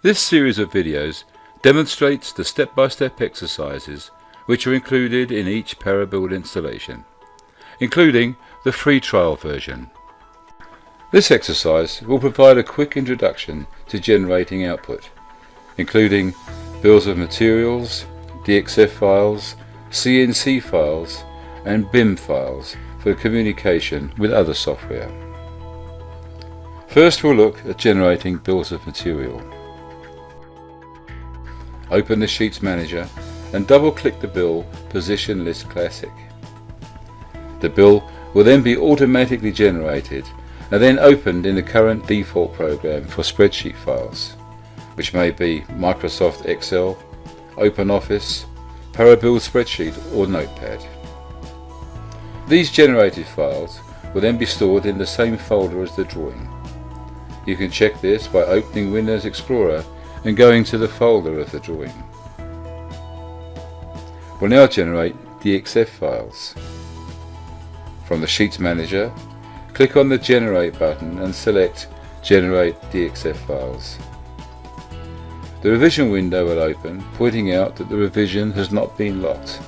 This series of videos demonstrates the step-by-step exercises which are included in each Parabuild installation, including the free trial version. This exercise will provide a quick introduction to generating output, including bills of materials, DXF files, CNC files and BIM files for communication with other software. First we'll look at generating bills of material. Open the Sheets Manager and double-click the bill Position List Classic. The bill will then be automatically generated and then opened in the current default program for spreadsheet files, which may be Microsoft Excel, OpenOffice, Parabuild Spreadsheet or Notepad. These generated files will then be stored in the same folder as the drawing. You can check this by opening Windows Explorer and going to the folder of the drawing. We'll now generate DXF files. From the Sheets Manager, click on the Generate button and select Generate DXF Files. The revision window will open, pointing out that the revision has not been locked.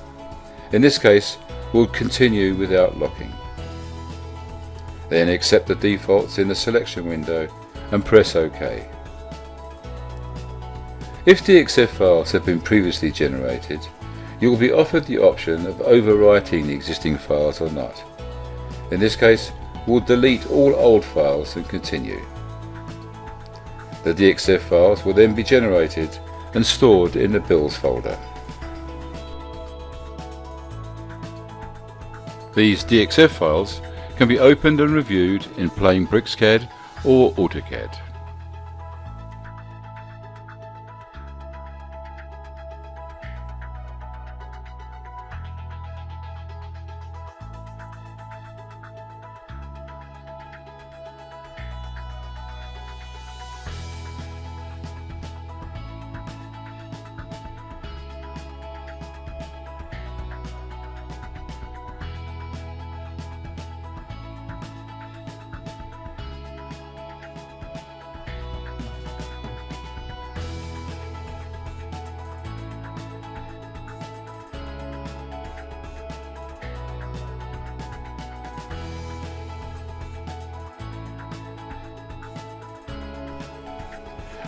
In this case, we'll continue without locking. Then accept the defaults in the selection window and press OK. If DXF files have been previously generated, you will be offered the option of overwriting the existing files or not. In this case, we'll delete all old files and continue. The DXF files will then be generated and stored in the Bills folder. These DXF files can be opened and reviewed in plain BricsCAD or AutoCAD.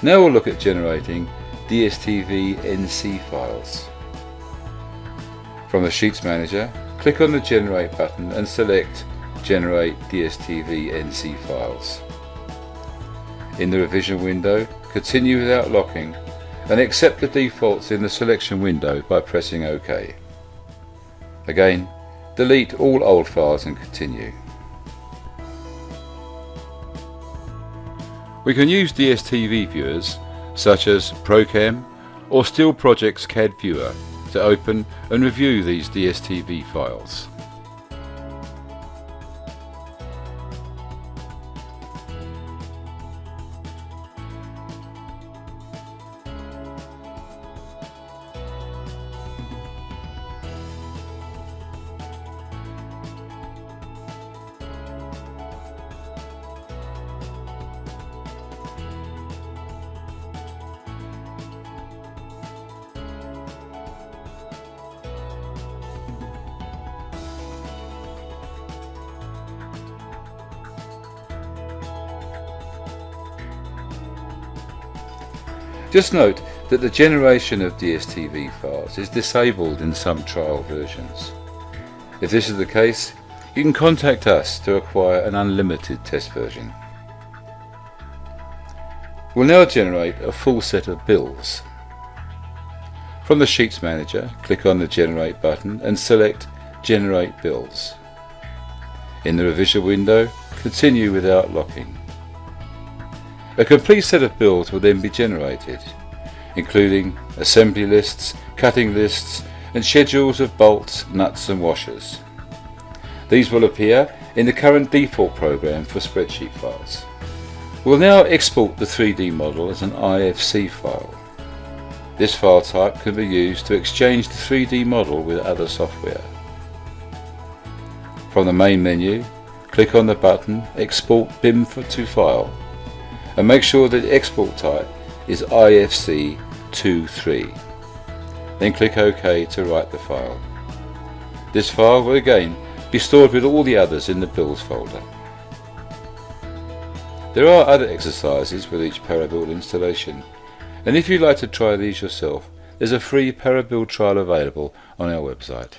Now we'll look at generating DSTV NC files. From the Sheets Manager, click on the Generate button and select Generate DSTV NC files. In the revision window, continue without locking and accept the defaults in the selection window by pressing OK. Again, delete all old files and continue. We can use DSTV viewers such as ProCam or Steel Projects CAD Viewer to open and review these DSTV files. Just note that the generation of DSTV files is disabled in some trial versions. If this is the case, you can contact us to acquire an unlimited test version. We'll now generate a full set of bills. From the Sheets Manager, click on the Generate button and select Generate Bills. In the revision window, continue without locking. A complete set of bills will then be generated, including assembly lists, cutting lists and schedules of bolts, nuts and washers. These will appear in the current default program for spreadsheet files. We'll now export the 3D model as an IFC file. This file type can be used to exchange the 3D model with other software. From the main menu, click on the button Export BIM to File and make sure that the export type is IFC23. Then click OK to write the file. This file will again be stored with all the others in the Builds folder. There are other exercises with each Parabuild installation, and if you'd like to try these yourself, there's a free Parabuild trial available on our website.